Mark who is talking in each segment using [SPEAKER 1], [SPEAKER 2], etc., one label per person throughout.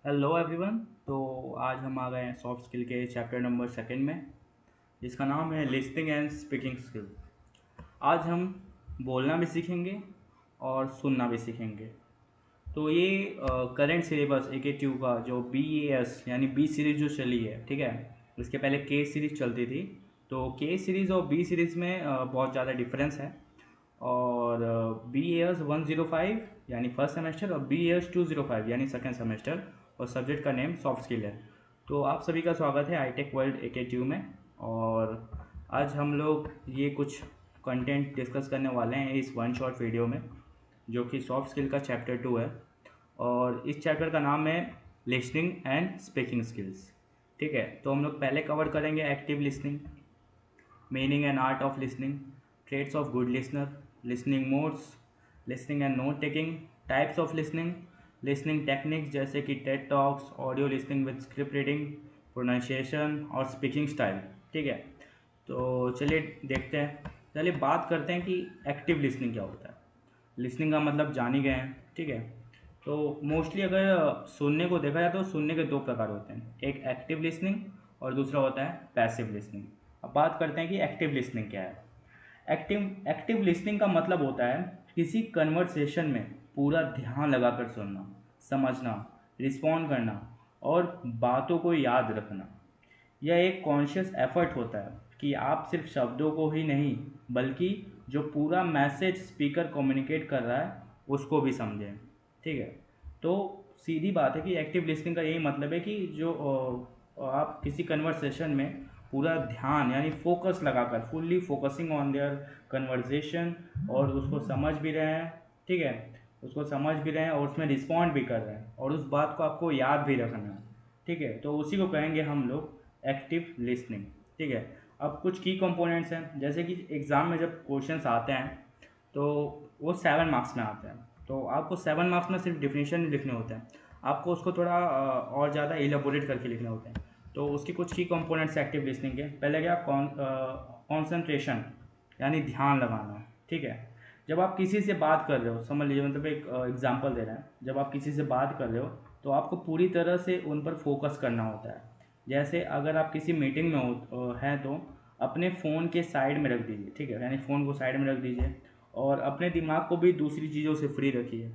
[SPEAKER 1] Hello everyone. तो आज हम आ गए हैं सॉफ्ट स्किल के चैप्टर नंबर सेकंड में, जिसका नाम है लिसनिंग एंड स्पीकिंग स्किल। आज हम बोलना भी सीखेंगे और सुनना भी सीखेंगे। तो ये करंट सिलेबस AKTU का जो BAS यानी बी सीरीज़ जो चली है, ठीक है। इसके पहले K सीरीज़ चलती थी। तो K सीरीज़ और B सीरीज़ में बहुत ज़्यादा डिफरेंस है। और BAS 105 यानी फर्स्ट सेमेस्टर और BAS 205 यानी सेकेंड सेमेस्टर, और सब्जेक्ट का नेम सॉफ्ट स्किल है। तो आप सभी का स्वागत है हाईटेक वर्ल्ड AKTU में। और आज हम लोग ये कुछ कंटेंट डिस्कस करने वाले हैं इस वन शॉट वीडियो में, जो कि सॉफ्ट स्किल का चैप्टर 2 है। और इस चैप्टर का नाम है लिसनिंग एंड स्पीकिंग स्किल्स। ठीक है, तो हम लोग पहले कवर करेंगे active listening, meaning and art of listening, traits of good listener, listening modes, listening and note taking, types of listening, listening techniques जैसे कि TED talks, audio listening with script reading, pronunciation और speaking style. ठीक है, तो चलिए देखते हैं। चलिए बात करते हैं कि एक्टिव लिसनिंग क्या होता है। लिसनिंग का मतलब जान ही गए हैं, ठीक है। तो मोस्टली अगर सुनने को देखा जाए तो सुनने के दो प्रकार होते हैं, एक एक्टिव लिसनिंग और दूसरा होता है पैसिव लिसनिंग। अब बात करते हैं कि एक्टिव लिसनिंग क्या है। एक्टिव लिसनिंग का मतलब होता है किसी कन्वर्सेशन में पूरा ध्यान लगाकर सुनना, समझना, रिस्पॉन्ड करना और बातों को याद रखना। यह एक कॉन्शियस एफर्ट होता है कि आप सिर्फ शब्दों को ही नहीं, बल्कि जो पूरा मैसेज स्पीकर कम्युनिकेट कर रहा है उसको भी समझें। ठीक है, तो सीधी बात है कि एक्टिव लिसनिंग का यही मतलब है कि जो आप किसी कन्वर्सेशन में पूरा ध्यान यानी फोकस लगाकर, fully focusing on their conversation, और उसको समझ भी रहे हैं। ठीक है, उसको समझ भी रहे हैं और उसमें रिस्पॉन्ड भी कर रहे हैं, और उस बात को आपको याद भी रखना है। ठीक है, तो उसी को कहेंगे हम लोग एक्टिव लिसनिंग। ठीक है, अब कुछ की कंपोनेंट्स हैं, जैसे कि एग्ज़ाम में जब क्वेश्चंस आते हैं तो वो 7 मार्क्स में आते हैं। तो आपको 7 मार्क्स में सिर्फ डिफिनीशन नहीं लिखने होते हैं, आपको उसको थोड़ा और ज़्यादा इलेबोरेट करके लिखने होते हैं। तो उसकी कुछ की कंपोनेंट्स एक्टिव लिसनिंग के, पहले क्या, कॉन्सेंट्रेशन यानी ध्यान लगाना। ठीक है, जब आप किसी से बात कर रहे हो, समझ लीजिए, मतलब एक एग्जांपल दे रहे हैं, जब आप किसी से बात कर रहे हो तो आपको पूरी तरह से उन पर फोकस करना होता है। जैसे अगर आप किसी मीटिंग में हैं तो अपने फ़ोन के साइड में रख दीजिए। ठीक है, यानी फ़ोन को साइड में रख दीजिए और अपने दिमाग को भी दूसरी चीज़ों से फ्री रखिए।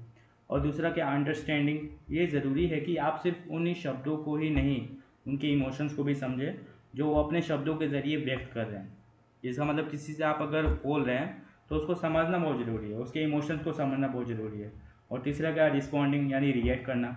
[SPEAKER 1] और दूसरा क्या, अंडरस्टैंडिंग। ये ज़रूरी है कि आप सिर्फ उन्हीं शब्दों को ही नहीं, उनके इमोशंस को भी समझें जो वो अपने शब्दों के ज़रिए व्यक्त कर रहे हैं। इसका मतलब किसी से आप अगर बोल रहे हैं तो उसको समझना बहुत ज़रूरी है, उसके इमोशंस को समझना बहुत ज़रूरी है। और तीसरा क्या, रिस्पॉन्डिंग यानी रिएक्ट करना।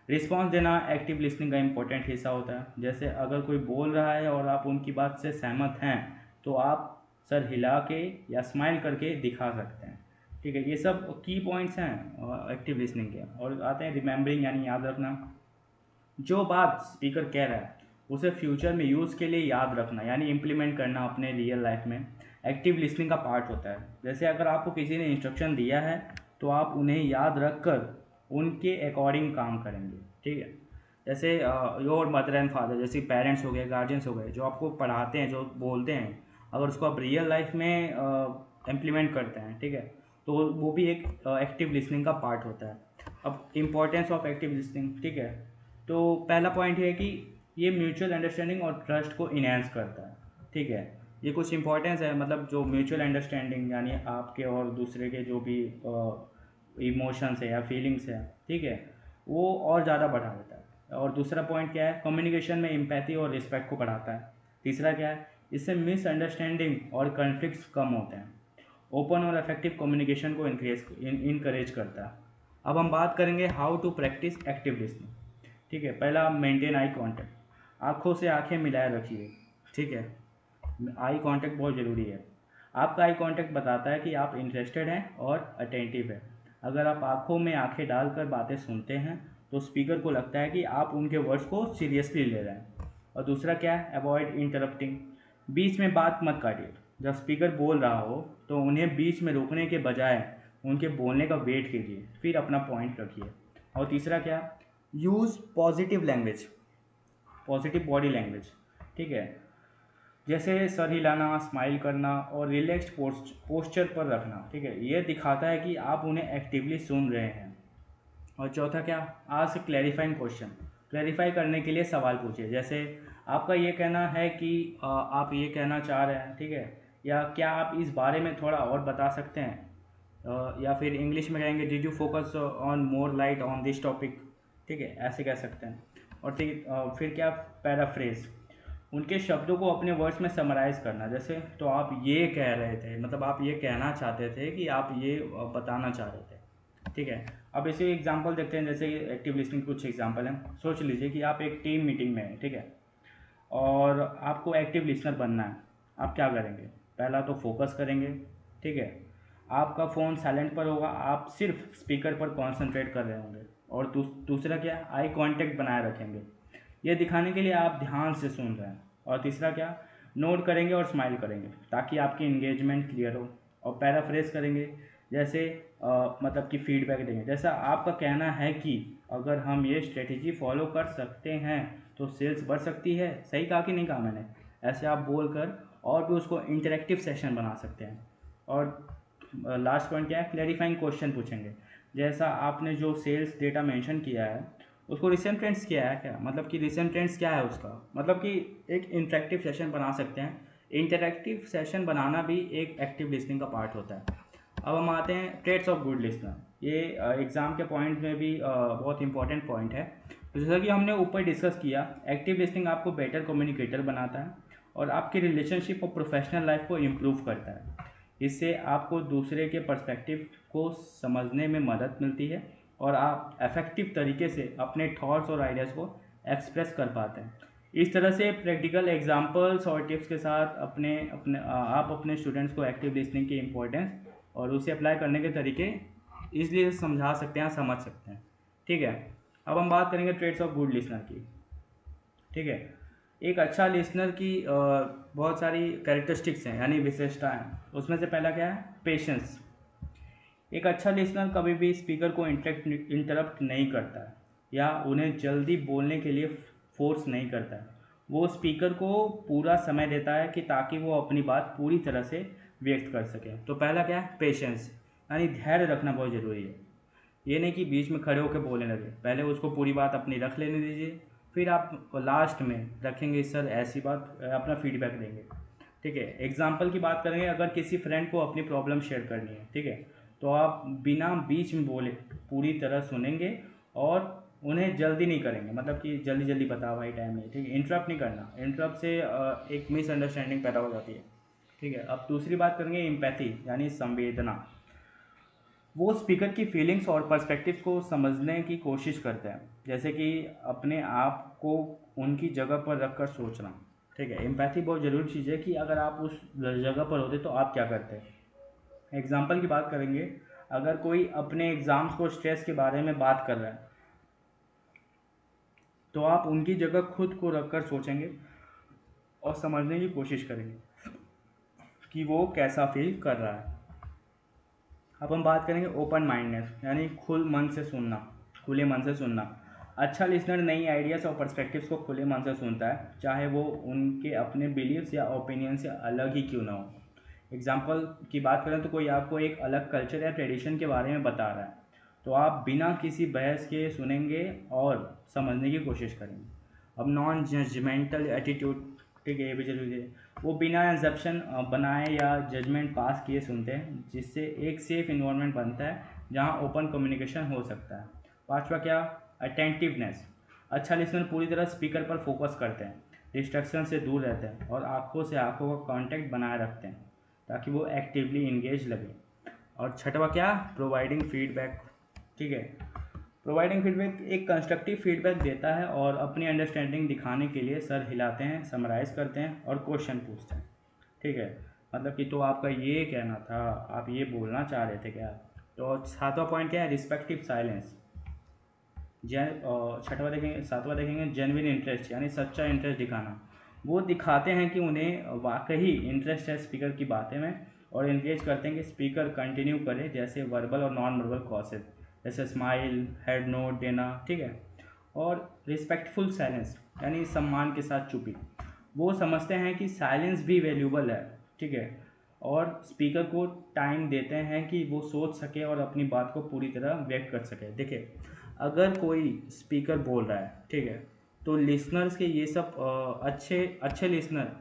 [SPEAKER 1] रिस्पॉन्स देना एक्टिव लिसनिंग का इंपॉर्टेंट हिस्सा होता है। जैसे अगर कोई बोल रहा है और आप उनकी बात से सहमत हैं तो आप सर हिला के या स्माइल करके दिखा सकते हैं। ठीक है, ये सब की पॉइंट्स हैं एक्टिव लिसनिंग के। और आते हैं रिमेंबरिंग यानी याद रखना। जो बात स्पीकर कह रहा है उसे फ्यूचर में यूज़ के लिए याद रखना यानी इम्प्लीमेंट करना अपने रियल लाइफ में एक्टिव लिसनिंग का पार्ट होता है। जैसे अगर आपको किसी ने इंस्ट्रक्शन दिया है तो आप उन्हें याद रख कर उनके अकॉर्डिंग काम करेंगे। ठीक है, जैसे योर मदर एंड फादर, जैसे पेरेंट्स हो गए, गार्जियंस हो गए, जो आपको पढ़ाते हैं, जो बोलते हैं, अगर उसको आप रियल लाइफ में इम्प्लीमेंट करते हैं, ठीक है, तो वो भी एक एक्टिव लिसनिंग का पार्ट होता है। अब इम्पोर्टेंस ऑफ एक्टिव लिसनिंग, ठीक है, तो पहला पॉइंट है कि ये म्यूचुअल अंडरस्टैंडिंग और ट्रस्ट को इन्हेंस करता है। ठीक है, ये कुछ इंपॉर्टेंस है, मतलब जो म्यूचुअल अंडरस्टैंडिंग यानी आपके और दूसरे के जो भी इमोशंस है या फीलिंग्स है, ठीक है, वो और ज़्यादा बढ़ा देता है। और दूसरा पॉइंट क्या है, कम्युनिकेशन में एम्पैथी और रिस्पेक्ट को बढ़ाता है। तीसरा क्या है, इससे मिसअंडरस्टैंडिंग और कन्फ्लिक्ट्स कम होते हैं। ओपन और इफेक्टिव कम्युनिकेशन को इनकरेज करता है। अब हम बात करेंगे how to practise active listening. ठीक है, पहला, मेंटेन आई कांटेक्ट, आँखों से आंखें मिलाए रखिए। ठीक है, आई कांटेक्ट बहुत ज़रूरी है। आपका आई कांटेक्ट बताता है कि आप इंटरेस्टेड हैं और अटेंटिव है। अगर आप आंखों में आंखें डालकर बातें सुनते हैं तो स्पीकर को लगता है कि आप उनके वर्ड्स को सीरियसली ले रहे हैं। और दूसरा क्या है, अवॉइड इंटरप्टिंग, बीच में बात मत काटिए। जब स्पीकर बोल रहा हो तो उन्हें बीच में रोकने के बजाय उनके बोलने का वेट कीजिए, फिर अपना पॉइंट रखिए। और तीसरा क्या, use positive language, positive body language. ठीक है, जैसे सर हिलाना, स्माइल करना और रिलैक्स्ड पोस्चर पर रखना। ठीक है, ये दिखाता है कि आप उन्हें एक्टिवली सुन रहे हैं। और चौथा क्या, आस्क क्लैरिफाइंग क्वेश्चन, क्लैरिफाई करने के लिए सवाल पूछिए। जैसे आपका ये कहना है कि आप ये कहना चाह रहे हैं, ठीक है, या क्या आप इस बारे में थोड़ा और बता सकते हैं, या फिर इंग्लिश में कहेंगे did you focus on more light on this topic, ठीक है, ऐसे कह सकते हैं। और ठीक फिर क्या, पैराफ्रेज, उनके शब्दों को अपने वर्ड्स में समराइज़ करना। जैसे तो आप ये कह रहे थे, मतलब आप ये कहना चाहते थे कि आप ये बताना चाह रहे थे, ठीक है। अब इसे एग्जांपल देखते हैं। जैसे एक्टिव लिसनिंग कुछ एग्जांपल हैं। सोच लीजिए कि आप एक टीम मीटिंग में हैं, ठीक है, और आपको एक्टिव लिसनर बनना है। आप क्या करेंगे? पहला तो फोकस करेंगे, ठीक है, आपका फ़ोन साइलेंट पर होगा, आप सिर्फ स्पीकर पर कॉन्सेंट्रेट कर रहे होंगे। और दूसरा क्या, आई कांटेक्ट बनाए रखेंगे, ये दिखाने के लिए आप ध्यान से सुन रहे हैं। और तीसरा क्या, नोट करेंगे और स्माइल करेंगे ताकि आपकी इंगेजमेंट क्लियर हो। और पैराफ्रेज करेंगे, जैसे मतलब कि फीडबैक देंगे। जैसा आपका कहना है कि अगर हम ये स्ट्रेटेजी फॉलो कर सकते हैं तो सेल्स बढ़ सकती है। सही कहा कि नहीं कहा मैंने? ऐसे आप बोलकर और भी उसको इंटरेक्टिव सेशन बना सकते हैं। और लास्ट पॉइंट क्या है, क्लैरिफाइंग क्वेश्चन पूछेंगे। जैसा आपने जो सेल्स डेटा मेंशन किया है उसको रिसेंट ट्रेंड्स किया है क्या, मतलब कि रिसेंट ट्रेंड्स क्या है उसका, मतलब कि एक इंटरेक्टिव सेशन बना सकते हैं। इंटरेक्टिव सेशन बनाना भी एक एक्टिव लिसनिंग का पार्ट होता है। अब हम आते हैं ट्रेड्स ऑफ गुड लिसनर। ये एग्ज़ाम के पॉइंट में भी बहुत इंपॉर्टेंट पॉइंट है। तो जैसा कि हमने ऊपर डिस्कस किया, एक्टिव लिसनिंग आपको बेटर कम्युनिकेटर बनाता है और आपकी रिलेशनशिप और प्रोफेशनल लाइफ को इम्प्रूव करता है। इससे आपको दूसरे के पर्सपेक्टिव को समझने में मदद मिलती है और आप इफ़ेक्टिव तरीके से अपने थॉट्स और आइडियाज़ को एक्सप्रेस कर पाते हैं। इस तरह से प्रैक्टिकल एग्जांपल्स और टिप्स के साथ आप अपने स्टूडेंट्स को एक्टिव लिसनिंग की इम्पोर्टेंस और उसे अप्लाई करने के तरीके इसलिए समझा सकते हैं, समझ सकते हैं, ठीक है। अब हम बात करेंगे ट्रेड्स ऑफ गुड लिसनर की, ठीक है। एक अच्छा लिसनर की बहुत सारी कैरेक्टरिस्टिक्स हैं, यानी विशेषताएं। उसमें से पहला क्या है, पेशेंस। एक अच्छा लिसनर कभी भी स्पीकर को इंटरप्ट नहीं करता है या उन्हें जल्दी बोलने के लिए फोर्स नहीं करता है। वो स्पीकर को पूरा समय देता है कि ताकि वो अपनी बात पूरी तरह से व्यक्त कर सके। तो पहला क्या है, पेशेंस, यानी धैर्य रखना बहुत ज़रूरी है। ये नहीं कि बीच में खड़े होकर बोलने लगे, पहले उसको पूरी बात अपनी रख लेने दीजिए, फिर आप लास्ट में रखेंगे सर ऐसी बात, अपना फीडबैक देंगे, ठीक है। एग्जाम्पल की बात करेंगे, अगर किसी फ्रेंड को अपनी प्रॉब्लम शेयर करनी है, ठीक है, तो आप बिना बीच में बोले पूरी तरह सुनेंगे और उन्हें जल्दी नहीं करेंगे, मतलब कि जल्दी जल्दी बता भाई टाइम नहीं, ठीक है, इंटरप्ट नहीं करना। इंटरप्ट से एक मिसअंडरस्टैंडिंग पैदा हो जाती है, ठीक है। अब दूसरी बात करेंगे एम्पैथी, यानी संवेदना। वो स्पीकर की फीलिंग्स और पर्सपेक्टिव्स को समझने की कोशिश करते हैं, जैसे कि अपने आप को उनकी जगह पर रख कर सोचना, ठीक है। एम्पैथी बहुत ज़रूरी चीज़ है कि अगर आप उस जगह पर होते तो आप क्या करते। एग्जाम्पल की बात करेंगे, अगर कोई अपने एग्ज़ाम्स को स्ट्रेस के बारे में बात कर रहा है तो आप उनकी जगह खुद को रख कर सोचेंगे और समझने की कोशिश करेंगे कि वो कैसा फील कर रहा है। अब हम बात करेंगे ओपन माइंडनेस, यानी खुले मन से सुनना। अच्छा लिसनर नई आइडियाज़ और पर्सपेक्टिव्स को खुले मन से सुनता है, चाहे वो उनके अपने बिलीव्स या ओपिनियन से अलग ही क्यों ना हो। एग्जाम्पल की बात करें तो कोई आपको एक अलग कल्चर या ट्रेडिशन के बारे में बता रहा है, तो आप बिना किसी बहस के सुनेंगे और समझने की कोशिश करेंगे। अब नॉन जजमेंटल एटीट्यूड, ठीक है, ये भी जरूरी है। वो बिना एग्जप्शन बनाए या जजमेंट पास किए सुनते हैं, जिससे एक सेफ इन्वायरमेंट बनता है जहां ओपन कम्युनिकेशन हो सकता है। पांचवा क्या, अटेंटिवनेस। अच्छा लिसनर पूरी तरह स्पीकर पर फोकस करते हैं, डिस्ट्रैक्शन से दूर रहते हैं और आंखों से आंखों का कांटेक्ट बनाए रखते हैं ताकि वो एक्टिवली इंगेज लगे। और छठवा क्या, प्रोवाइडिंग फीडबैक, ठीक है। प्रोवाइडिंग फीडबैक एक कंस्ट्रक्टिव फीडबैक देता है और अपनी अंडरस्टैंडिंग दिखाने के लिए सर हिलाते हैं, समराइज़ करते हैं और क्वेश्चन पूछते हैं, ठीक है। मतलब कि तो आपका ये कहना था, आप ये बोलना चाह रहे थे क्या। तो सातवां पॉइंट क्या है, रिस्पेक्टिव साइलेंस। छठवा देखेंगे, सातवां देखेंगे जेन्युइन इंटरेस्ट, यानी सच्चा इंटरेस्ट दिखाना। वो दिखाते हैं कि उन्हें वाकई इंटरेस्ट है स्पीकर की बातें में और इंकरेज करते हैं कि स्पीकर कंटिन्यू करे, जैसे वर्बल और नॉन वर्बल कॉसेज, जैसे स्माइल, हेड नोट देना, ठीक है। और रिस्पेक्टफुल साइलेंस, यानी सम्मान के साथ चुप्पी। वो समझते हैं कि साइलेंस भी वैल्यूबल है, ठीक है, और स्पीकर को टाइम देते हैं कि वो सोच सके और अपनी बात को पूरी तरह व्यक्त कर सके। देखिए, अगर कोई स्पीकर बोल रहा है, ठीक है, तो लिसनर्स के ये सब अच्छे अच्छे लिसनर,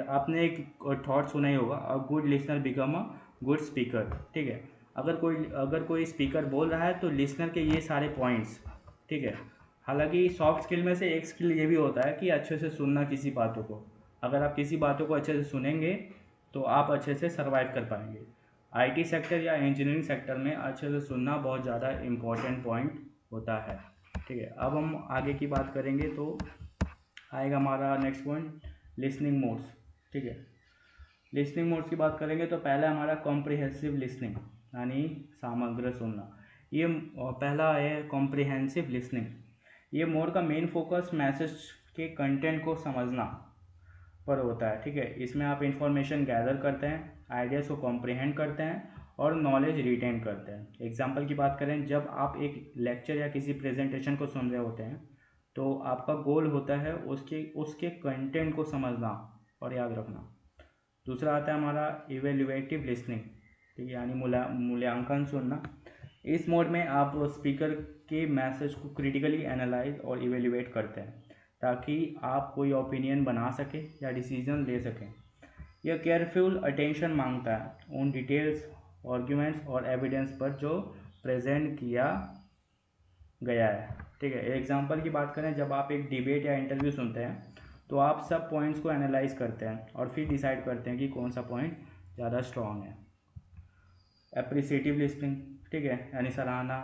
[SPEAKER 1] आपने एक थॉट सुना ही होगा, a good listener become a good speaker, ठीक है। अगर कोई स्पीकर बोल रहा है तो लिसनर के ये सारे पॉइंट्स, ठीक है। हालांकि सॉफ्ट स्किल में से एक स्किल ये भी होता है कि अच्छे से सुनना किसी बातों को। अगर आप किसी बातों को अच्छे से सुनेंगे तो आप अच्छे से सर्वाइव कर पाएंगे। आईटी सेक्टर या इंजीनियरिंग सेक्टर में अच्छे से सुनना बहुत ज़्यादा इम्पोर्टेंट पॉइंट होता है, ठीक है। अब हम आगे की बात करेंगे तो आएगा हमारा नेक्स्ट पॉइंट, लिसनिंग मोड्स, ठीक है। लिसनिंग मोड्स की बात करेंगे तो पहला हमारा कॉम्प्रिहेंसिव लिसनिंग, यानी समग्र सुनना। ये पहला है कॉम्प्रिहेंसिव लिसनिंग। ये मोड का मेन फोकस मैसेज के कंटेंट को समझना पर होता है, ठीक है। इसमें आप इंफॉर्मेशन गैदर करते हैं, आइडियाज़ को कॉम्प्रिहेंड करते हैं और नॉलेज रिटेन करते हैं। एग्जाम्पल की बात करें, जब आप एक लेक्चर या किसी प्रेजेंटेशन को सुन रहे होते हैं तो आपका गोल होता है उसके उसके कंटेंट को समझना और याद रखना। दूसरा आता है हमारा इवेल्युएटिव लिसनिंग, ठीक है, यानी मूल्यांकन सुनना। इस मोड में आप स्पीकर के मैसेज को क्रिटिकली एनालाइज और इवेल्युएट करते हैं ताकि आप कोई ओपिनियन बना सकें या डिसीजन ले सकें। यह केयरफुल अटेंशन मांगता है उन डिटेल्स, आर्ग्यूमेंट्स और एविडेंस पर जो प्रेजेंट किया गया है, ठीक है। एग्जाम्पल की बात करें, जब आप एक डिबेट या इंटरव्यू सुनते हैं तो आप सब पॉइंट्स को एनालाइज करते हैं और फिर डिसाइड करते हैं कि कौन सा पॉइंट ज़्यादा स्ट्रॉन्ग है। एप्रिसिएटिव लिसनिंग, ठीक है, यानी सराहना।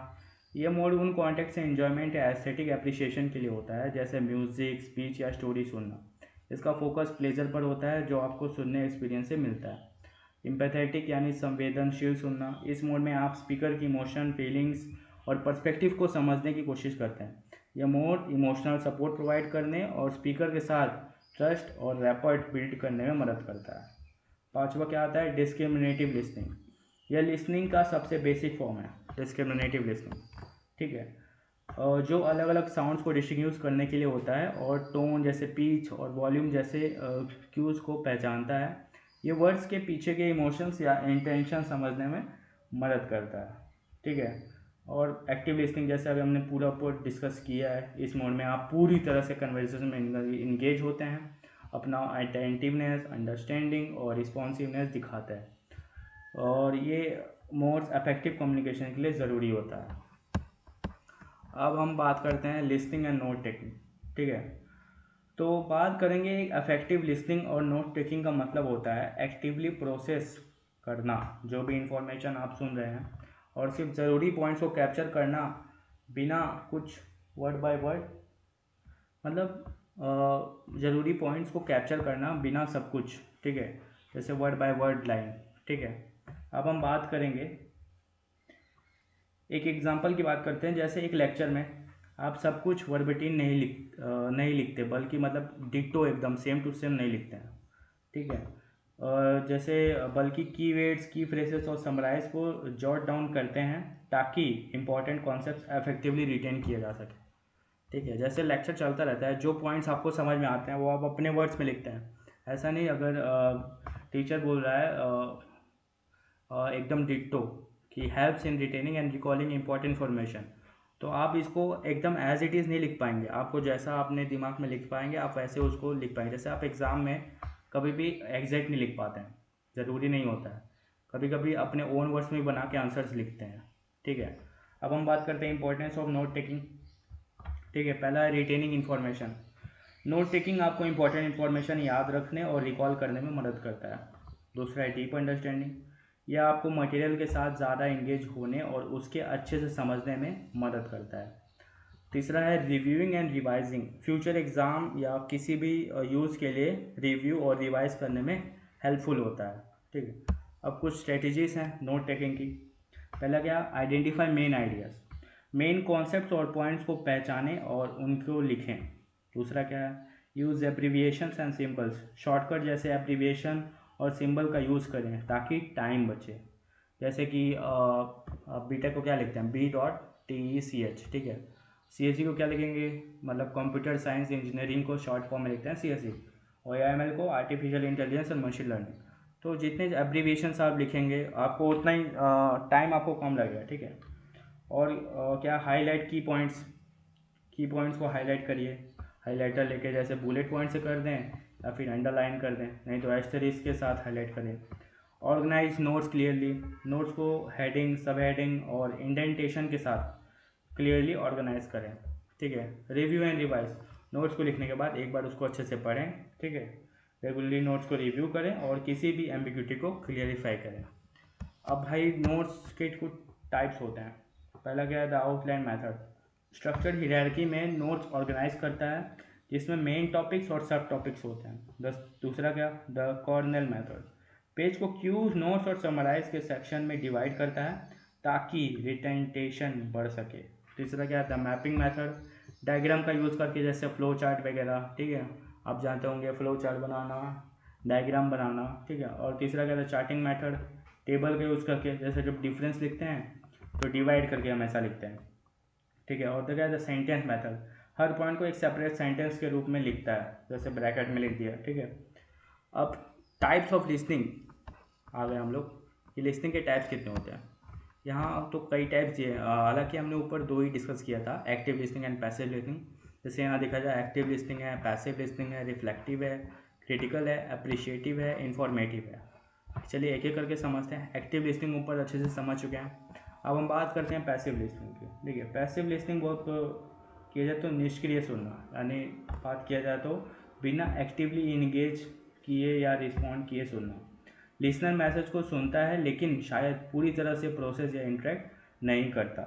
[SPEAKER 1] यह मोड उन कॉन्टेक्ट से एन्जॉयमेंट या एस्थेटिक एप्रिसिएशन के लिए होता है, जैसे म्यूजिक, स्पीच या स्टोरी सुनना। इसका फोकस प्लेजर पर होता है जो आपको सुनने एक्सपीरियंस से मिलता है। एम्पैथेटिक यानी संवेदनशील सुनना। इस मोड में आप स्पीकर की इमोशन, फीलिंग्स और पर्सपेक्टिव को समझने की कोशिश करते हैं। यह मोड इमोशनल सपोर्ट प्रोवाइड करने और स्पीकर के साथ ट्रस्ट और रैपर्ट बिल्ड करने में मदद करता है। पांचवा क्या आता है, डिस्क्रिमिनेटिव लिसनिंग। यह लिसनिंग का सबसे बेसिक फॉर्म है, डिस्क्रिमिनेटिव लिसनिंग, ठीक है। जो अलग अलग साउंड्स को डिस्टिंग्विश करने के लिए होता है और टोन जैसे पिच और वॉल्यूम जैसे क्यूज़ को पहचानता है। ये वर्ड्स के पीछे के इमोशंस या इंटेंशन समझने में मदद करता है, ठीक है। और एक्टिव लिसनिंग, जैसे अभी हमने पूरा डिस्कस किया है, इस मोड में आप पूरी तरह से कन्वर्सेशन में इंगेज होते हैं, अपना अटेंटिवनेस, अंडरस्टैंडिंग और रिस्पॉन्सिवनेस दिखाते हैं और ये मोड्स अफेक्टिव कम्युनिकेशन के लिए ज़रूरी होता है। अब हम बात करते हैं लिसनिंग एंड नोट टेकिंग, ठीक है। तो बात करेंगे अफेक्टिव लिसनिंग और नोट टेकिंग का मतलब होता है एक्टिवली प्रोसेस करना जो भी इंफॉर्मेशन आप सुन रहे हैं और सिर्फ ज़रूरी पॉइंट्स को कैप्चर करना बिना कुछ वर्ड बाय वर्ड, मतलब ज़रूरी पॉइंट्स को कैप्चर करना बिना सब कुछ, ठीक है, जैसे वर्ड बाय वर्ड लाइन, ठीक है। अब हम बात करेंगे, एक एग्जांपल की बात करते हैं, जैसे एक लेक्चर में आप सब कुछ वर्बेटिम नहीं लिखते, बल्कि मतलब डिक्टो एकदम सेम टू सेम नहीं लिखते हैं, ठीक है। जैसे बल्कि कीवर्ड्स, की फ्रेजेस और समराइज को जॉट डाउन करते हैं ताकि इंपॉर्टेंट कॉन्सेप्ट्स इफेक्टिवली रिटेन किए जा सके, ठीक है। जैसे लेक्चर चलता रहता है, जो पॉइंट्स आपको समझ में आते हैं वो आप अपने वर्ड्स में लिखते हैं। ऐसा नहीं, अगर टीचर बोल रहा है एकदम डिक्टो कि helps in retaining and recalling important information, तो आप इसको एकदम एज इट इज़ नहीं लिख पाएंगे। आपको जैसा आपने दिमाग में लिख पाएंगे आप वैसे उसको लिख पाएंगे। जैसे आप एग्ज़ाम में कभी भी एग्जैक्ट नहीं लिख पाते हैं, ज़रूरी नहीं होता है, कभी कभी अपने ओन वर्ड्स में बना के आंसर्स लिखते हैं, ठीक है। अब हम बात करते हैं इंपॉर्टेंस ऑफ नोट टेकिंग, ठीक है। पहला है रिटेनिंग इन्फॉर्मेशन। नोट टेकिंग आपको इंपॉर्टेंट इन्फॉर्मेशन याद रखने और रिकॉल करने में मदद करता है। दूसरा है डीप अंडरस्टैंडिंग। यह आपको मटेरियल के साथ ज़्यादा इंगेज होने और उसके अच्छे से समझने में मदद करता है। तीसरा है reviewing and revising. Future exam या किसी भी यूज़ के लिए रिव्यू और रिवाइज करने में हेल्पफुल होता है, ठीक है। अब कुछ स्ट्रेटजीज़ हैं नोट टेकिंग की। पहला क्या, identify main ideas. Main concepts और पॉइंट्स को पहचानें और उनको लिखें। दूसरा क्या है, use abbreviations and symbols. Shortcut जैसे एब्रीविएशन और सिंबल का यूज़ करें ताकि टाइम बचे। जैसे कि बीटेक को क्या लिखते हैं, B.TECH, ठीक है। CSE को क्या लिखेंगे, मतलब कंप्यूटर साइंस इंजीनियरिंग को शॉर्ट फॉर्म में लिखते हैं CSE, और AML को आर्टिफिशियल इंटेलिजेंस और मशीन लर्निंग। तो जितने एब्रीविएशंस आप लिखेंगे आपको उतना ही टाइम आपको कम लगेगा, ठीक है। और क्या हाईलाइट की पॉइंट्स को हाईलाइट करिए, हाईलाइटर लेके, जैसे बुलेट पॉइंट से कर दें या फिर अंडरलाइन कर दें, नहीं तो एस्टेरिस्क के साथ हाईलाइट करें। ऑर्गेनाइज नोट्स क्लियरली, नोट्स को हेडिंग, सब हेडिंग और इंडेंटेशन के साथ क्लियरली ऑर्गेनाइज करें। ठीक है। रिव्यू एंड रिवाइज, नोट्स को लिखने के बाद एक बार उसको अच्छे से पढ़ें। ठीक है। रेगुलरली नोट्स को रिव्यू करें और किसी भी एम्बिग्यूटी को क्लियरिफाई करें। अब भाई नोट्स के कुछ टाइप्स होते हैं। पहला क्या है, the outline method. Structured hierarchy में नोट्स ऑर्गेनाइज करता है जिसमें मेन टॉपिक्स और सब टॉपिक्स होते हैं। दूसरा क्या, द कॉर्नेल मेथड। पेज को क्यूज, नोट्स और समराइज के सेक्शन में डिवाइड करता है ताकि रिटेंटेशन बढ़ सके। तीसरा क्या है, द मैपिंग मेथड। डायग्राम का यूज़ करके, जैसे फ्लो चार्ट वगैरह, ठीक है, आप जानते होंगे फ्लो चार्ट बनाना, डायग्राम बनाना। ठीक है। और तीसरा क्या है, चार्टिंग मेथड। टेबल का यूज़ करके, जैसे जब डिफरेंस लिखते हैं तो डिवाइड करके हमेशा लिखते हैं। ठीक है। और तो क्या है, सेंटेंस मेथड। हर पॉइंट को एक सेपरेट सेंटेंस के रूप में लिखता है, जैसे ब्रैकेट में लिख दिया। ठीक है। अब टाइप्स ऑफ लिसनिंग आ गए हम लोग, कि लिसनिंग के टाइप्स कितने होते हैं। यहाँ तो कई टाइप्स दिए हैं, हालांकि हमने ऊपर दो ही डिस्कस किया था, active listening and passive listening. जैसे यहाँ देखा जाए, एक्टिव लिसनिंग है, पैसिव लिसनिंग है, रिफ्लेक्टिव है, क्रिटिकल है, अप्रिशिएटिव है, इंफॉर्मेटिव है। चलिए एक एक करके समझते हैं। एक्टिव लिसनिंग ऊपर अच्छे से समझ चुके हैं, अब हम बात करते हैं पैसिव लिसनिंग की। ठीक है। पैसिव लिसनिंग बहुत किया जाए तो निष्क्रिय सुनना, यानी बात किया जाए तो बिना एक्टिवली इंगेज किए या रिस्पॉन्ड किए सुनना। लिसनर मैसेज को सुनता है लेकिन शायद पूरी तरह से प्रोसेस या इंटरेक्ट नहीं करता।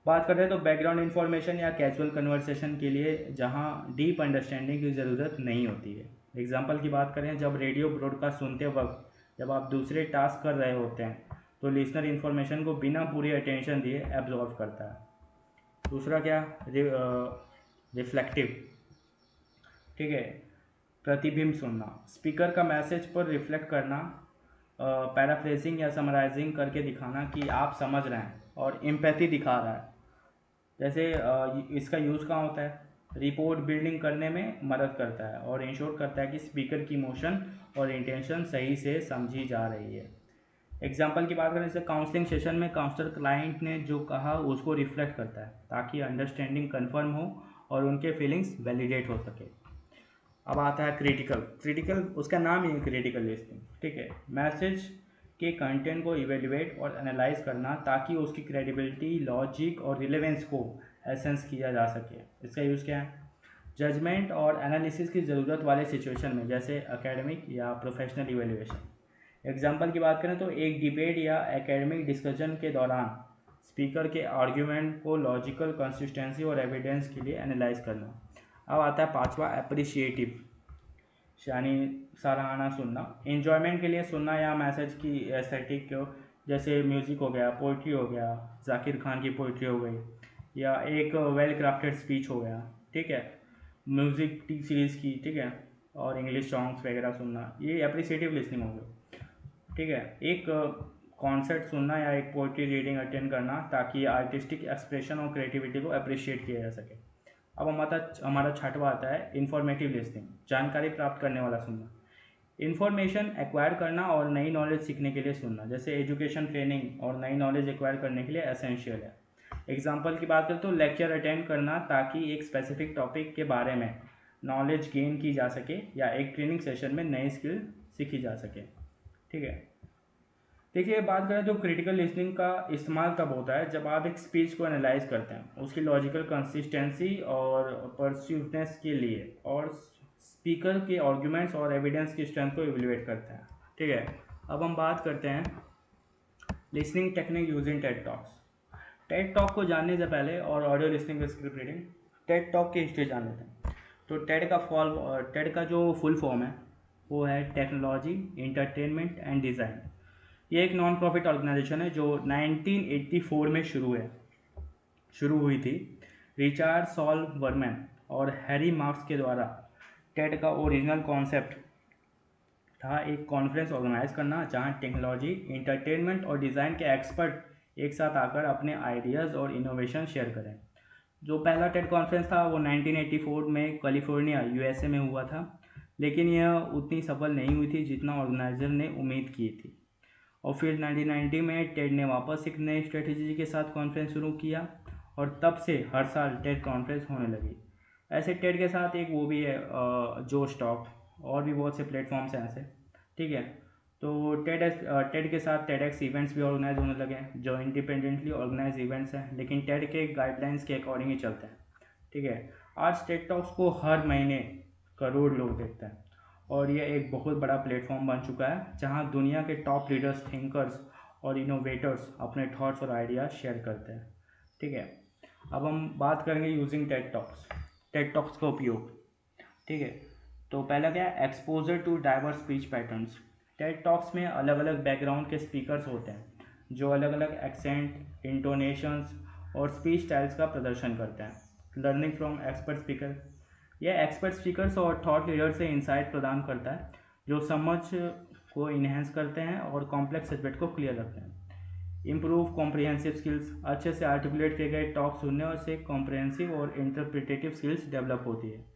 [SPEAKER 1] बात करते हैं तो बैकग्राउंड इन्फॉर्मेशन या कैजुअल कन्वर्सेशन के लिए जहां डीप अंडरस्टैंडिंग की ज़रूरत नहीं होती है। एग्जाम्पल की बात करें, जब रेडियो ब्रॉडकास्ट सुनते वक्त जब आप दूसरे टास्क कर रहे होते हैं तो लिसनर इन्फॉर्मेशन को बिना पूरी अटेंशन दिए एब्जॉर्व करता है। दूसरा क्या, रिफ्लेक्टिव। ठीक है। प्रतिबिंब सुनना, स्पीकर का मैसेज पर रिफ्लेक्ट करना, पैराफ्रेजिंग या समराइजिंग करके दिखाना कि आप समझ रहे हैं और एम्पैथी दिखा रहा है। जैसे इसका यूज़ कहाँ होता है, रिपोर्ट बिल्डिंग करने में मदद करता है और इंश्योर करता है कि स्पीकर की इमोशन और इंटेंशन सही से समझी जा रही है। एग्जाम्पल की बात करें, जैसे काउंसलिंग सेशन में काउंसलर क्लाइंट ने जो कहा उसको रिफ्लेक्ट करता है ताकि अंडरस्टैंडिंग कंफर्म हो और उनके फीलिंग्स वैलिडेट हो सके। अब आता है क्रिटिकल, उसका नाम ही है क्रिटिकल लिसनिंग। ठीक है। मैसेज के कंटेंट को इवेल्युएट और एनालाइज करना ताकि उसकी क्रेडिबिलिटी, लॉजिक और रिलेवेंस को एसेंस किया जा सके। इसका यूज़ क्या है, जजमेंट और एनालिसिस की ज़रूरत वाले सिचुएशन में, जैसे एकेडमिक या प्रोफेशनल इवेल्युएशन। एग्जाम्पल की बात करें तो एक डिबेट या एकेडमिक डिस्कशन के दौरान स्पीकर के आर्ग्यूमेंट को लॉजिकल, कंसिस्टेंसी और एविडेंस के लिए एनालाइज करना। अब आता है पांचवा, अप्रिशिएटिव, यानी सराहना सुनना, इन्जॉयमेंट के लिए सुनना या मैसेज की एस्थेटिक को, जैसे म्यूज़िक हो गया, पोइट्री हो गया, जाकिर खान की पोइट्री हो गई, या एक वेल क्राफ्टेड स्पीच हो गया। ठीक है। म्यूज़िक टी सीरीज़ की, ठीक है, और इंग्लिश सॉन्ग्स वगैरह सुनना, ये अप्रिशिएटिव लिसनिंग हो गई। ठीक है। एक कॉन्सर्ट सुनना या एक पोइट्री रीडिंग अटेंड करना ताकि आर्टिस्टिक एक्सप्रेशन और क्रिएटिविटी को अप्रिशिएट किया जा सके। अब हमारा छठवा आता है इंफॉर्मेटिव लिसनिंग, जानकारी प्राप्त करने वाला सुनना, इन्फॉर्मेशन एक्वायर करना और नई नॉलेज सीखने के लिए सुनना, जैसे एजुकेशन, ट्रेनिंग और नई नॉलेज एक्वायर करने के लिए एसेंशियल है। एग्जाम्पल की बात करें तो लेक्चर अटेंड करना ताकि एक स्पेसिफिक टॉपिक के बारे में नॉलेज गेन की जा सके या एक ट्रेनिंग सेशन में नई स्किल सीखी जा सके। ठीक है। देखिए बात करें तो क्रिटिकल लिसनिंग का इस्तेमाल तब होता है जब आप एक स्पीच को एनालाइज करते हैं, उसकी लॉजिकल कंसिस्टेंसी और परस्यूवनेस के लिए, और स्पीकर के आर्ग्यूमेंट्स और एविडेंस की स्ट्रेंथ को इवेल्युएट करते हैं। ठीक है। अब हम बात करते हैं listening technique using Ted talks. Ted talk को जानने से पहले और audio listening script reading, Ted talk की हिस्ट्री जान लेते हैं। तो टेड का जो फुल फॉर्म है वो है टेक्नोलॉजी, इंटरटेनमेंट एंड डिज़ाइन। ये एक नॉन प्रॉफिट ऑर्गेनाइजेशन है जो 1984 में शुरू हुई थी। रिचार्ड सॉलवर्मैन और हैरी मार्क्स के द्वारा टेड का ओरिजिनल कॉन्सेप्ट था एक कॉन्फ्रेंस ऑर्गेनाइज करना जहां टेक्नोलॉजी, इंटरटेनमेंट और डिज़ाइन के एक्सपर्ट एक साथ आकर अपने आइडियाज़ और इनोवेशन शेयर करें। जो पहला टेड कॉन्फ्रेंस था वो 1984 में कैलिफोर्निया, यूएसए में हुआ था, लेकिन यह उतनी सफल नहीं हुई थी जितना ऑर्गेनाइजर ने उम्मीद की थी। और फिर 1990 में टेड ने वापस एक नई स्ट्रेटेजी के साथ कॉन्फ्रेंस शुरू किया और तब से हर साल टेड कॉन्फ्रेंस होने लगी। ऐसे टेड के साथ एक वो भी है जो स्टॉक, और भी बहुत से प्लेटफॉर्म्स हैं ऐसे, ठीक है। तो टेड के साथ टेडएक्स इवेंट्स भी ऑर्गेनाइज होने लगे हैं जो इंडिपेंडेंटली ऑर्गेनाइज इवेंट्स हैं, लेकिन टेड के गाइडलाइंस के अकॉर्डिंग ही चलते हैं, ठीक है। आज टेड टॉक्स को हर महीने करोड़ लोग देखते हैं और ये एक बहुत बड़ा प्लेटफॉर्म बन चुका है जहां दुनिया के टॉप लीडर्स, थिंकर्स और इनोवेटर्स अपने थॉट्स और आइडियाज शेयर करते हैं, ठीक है। अब हम बात करेंगे यूजिंग टेड टॉक्स का उपयोग, ठीक है। तो पहला क्या है, exposure to diverse speech patterns. TED talks में अलग अलग बैकग्राउंड के स्पीकर्स होते हैं जो अलग अलग एक्सेंट, इंटोनेशंस और स्पीच स्टाइल्स का प्रदर्शन करते हैं। लर्निंग फ्रॉम एक्सपर्ट स्पीकर, यह एक्सपर्ट स्पीकर्स और थॉट लीडर से इंसाइट प्रदान करता है जो समझ को इन्हेंस करते हैं और कॉम्प्लेक्स सब्जेक्ट को क्लियर रखते हैं। इम्प्रूव कॉम्प्रिहेंसिव स्किल्स, अच्छे से आर्टिकुलेट किए गए टॉक सुनने और से कॉम्प्रिहेंसिव और इंटरप्रिटेटिव स्किल्स डेवलप होती है।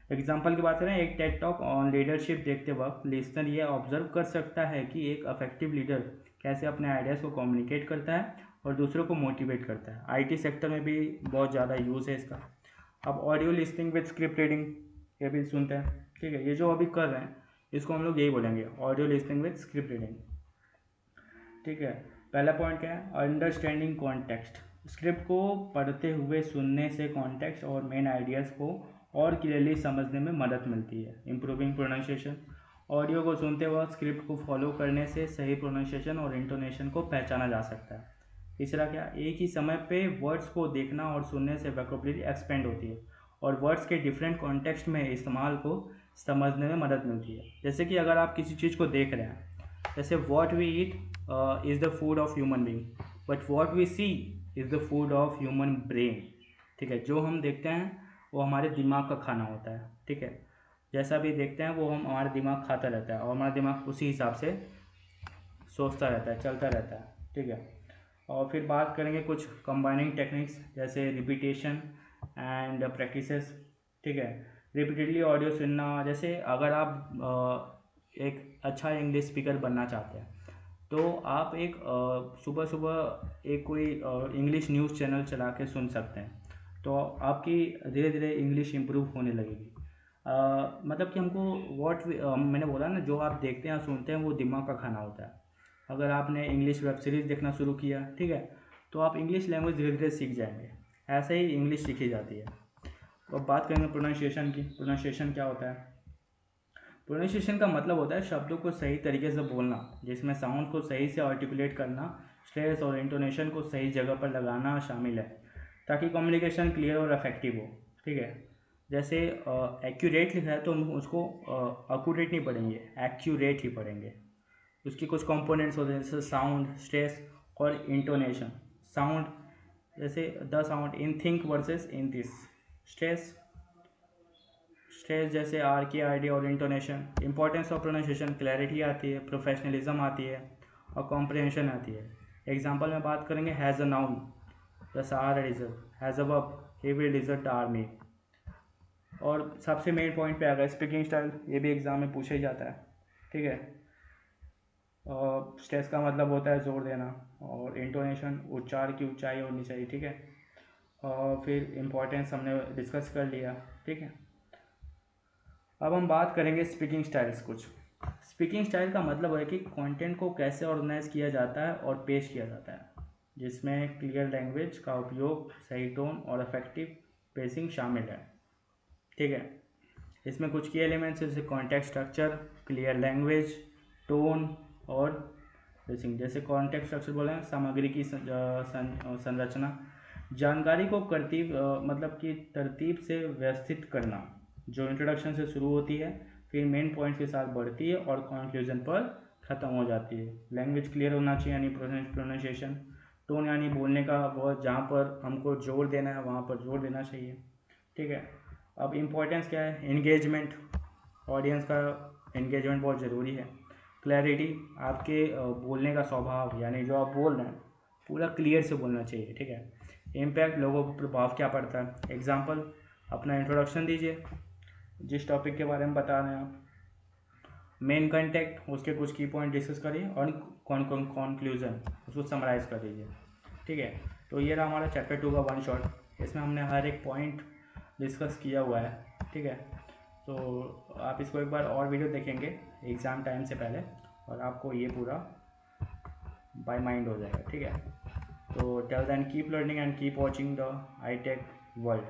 [SPEAKER 1] एग्जाम्पल की बात करें, एक टेड टॉक ऑन लीडरशिप देखते वक्त लिसनर ये ऑब्जर्व कर सकता है कि एक अफेक्टिव लीडर कैसे अपने आइडियाज़ को कम्युनिकेट करता है और दूसरों को मोटिवेट करता है। आईटी सेक्टर में भी बहुत ज़्यादा यूज़ है इसका। अब audio listening with script reading, ये भी सुनते हैं, ठीक है। ये जो अभी कर रहे हैं इसको हम लोग यही बोलेंगे, audio listening with script reading, ठीक है। पहला पॉइंट क्या है, अंडरस्टैंडिंग कॉन्टेक्स्ट। स्क्रिप्ट को पढ़ते हुए सुनने से कॉन्टेक्स्ट और मेन आइडियाज़ को और क्लियरली समझने में मदद मिलती है। इम्प्रूविंग प्रोनाउंसिएशन, ऑडियो को सुनते वक्त स्क्रिप्ट को फॉलो करने से सही प्रोनाउंसिएशन और इंटोनेशन को पहचाना जा सकता है। तीसरा क्या, एक ही समय पे वर्ड्स को देखना और सुनने से वोकैबुलरी एक्सपेंड होती है और वर्ड्स के डिफरेंट कॉन्टेक्स्ट में इस्तेमाल को समझने में मदद मिलती है। जैसे कि अगर आप किसी चीज़ को देख रहे हैं, जैसे what we eat is the food of human being, but what we see is the food of human brain, ठीक है। जो हम देखते हैं वो हमारे दिमाग का खाना होता है, ठीक है। जैसा भी देखते हैं वो हमारा दिमाग खाता रहता है और हमारा दिमाग उसी हिसाब से सोचता रहता है, चलता रहता है, ठीक है। और फिर बात करेंगे कुछ कंबाइनिंग टेक्निक्स जैसे रिपीटेशन एंड प्रैक्टिसेस, ठीक है। रिपीटेडली ऑडियो सुनना, जैसे अगर आप एक अच्छा इंग्लिश स्पीकर बनना चाहते हैं तो आप एक सुबह सुबह एक कोई इंग्लिश न्यूज़ चैनल चला के सुन सकते हैं, तो आपकी धीरे धीरे इंग्लिश इम्प्रूव होने लगेगी। मतलब कि हमको मैंने बोला ना, जो आप देखते हैं सुनते हैं वो दिमाग का खाना होता है। अगर आपने इंग्लिश वेब सीरीज़ देखना शुरू किया, ठीक है, तो आप इंग्लिश लैंग्वेज धीरे धीरे सीख जाएंगे। ऐसे ही इंग्लिश सीखी जाती है। तो अब बात करेंगे प्रोनाउंसिएशन की। प्रोनाउंसिएशन क्या होता है? प्रोनाउंसिएशन का मतलब होता है शब्दों को सही तरीके से बोलना, जिसमें साउंड को सही से आर्टिकुलेट करना, स्ट्रेस और इंटोनेशन को सही जगह पर लगाना शामिल है ताकि कम्युनिकेशन क्लियर और इफेक्टिव हो, ठीक है। जैसे एक्यूरेट लिखा है तो हम उसको अक्यूरेट नहीं पढ़ेंगे, एक्यूरेट ही पढ़ेंगे। उसकी कुछ कंपोनेंट्स होते हैं जैसे साउंड, स्ट्रेस और इंटोनेशन। साउंड जैसे the sound in think versus in this. Stress जैसे आर के आर डी और intonation. Importance of pronunciation, clarity आती है, प्रोफेशनलिज्म आती है और कॉम्प्रिहेंशन आती है। एग्जाम्पल में बात करेंगे, has a noun the Sahara deserve, has a verb he will deserve the army. और सबसे मेन पॉइंट पे आ गया स्पीकिंग स्टाइल, ये भी एग्जाम में पूछा ही जाता है, ठीक है। स्ट्रेस का मतलब होता है जोर देना, और इंटोनेशन उच्चार की ऊंचाई होनी चाहिए, ठीक है। और फिर इम्पोर्टेंस हमने डिस्कस कर लिया, ठीक है। अब हम बात करेंगे स्पीकिंग स्टाइल्स कुछ। स्पीकिंग स्टाइल का मतलब है कि कंटेंट को कैसे ऑर्गेनाइज किया जाता है और पेश किया जाता है, जिसमें क्लियर लैंग्वेज का उपयोग, सही टोन और इफेक्टिव पेसिंग शामिल है, ठीक है। इसमें कुछ की एलिमेंट्स जैसे context structure, clear language, tone और पेसिंग। जैसे कॉन्टेक्स्ट स्ट्रक्चर बोले सामग्री की संरचना, जानकारी को मतलब कि तरतीब से व्यवस्थित करना, जो इंट्रोडक्शन से शुरू होती है, फिर मेन पॉइंट्स के साथ बढ़ती है और कंक्लूजन पर ख़त्म हो जाती है। लैंग्वेज क्लियर होना चाहिए यानी प्रोनाउंसिएशन। टोन यानी बोलने का वर्ड जहाँ पर हमको जोर देना है वहाँ पर जोर देना चाहिए, ठीक है। अब इम्पोर्टेंस क्या है, एंगेजमेंट, ऑडियंस का एंगेजमेंट बहुत ज़रूरी है। क्लैरिटी, आपके बोलने का स्वभाव यानी जो आप बोल रहे हैं पूरा क्लियर से बोलना चाहिए, ठीक है। इम्पैक्ट, लोगों पर प्रभाव क्या पड़ता है। एग्जाम्पल, अपना इंट्रोडक्शन दीजिए जिस टॉपिक के बारे में बता रहे हैं आप। मेन कंटेक्ट, उसके कुछ की पॉइंट डिस्कस करिए और कंक्लूजन उसको समराइज़ कर दीजिए। ठीक है, तो ये रहा हमारा चैप्टर 2 का वन शॉट। इसमें हमने हर एक पॉइंट डिस्कस किया हुआ है। ठीक है, तो आप इसको एक बार और वीडियो देखेंगे एग्ज़ाम टाइम से पहले और आपको ये पूरा बाय माइंड हो जाएगा। ठीक है, तो till then keep learning and keep watching the I tech world.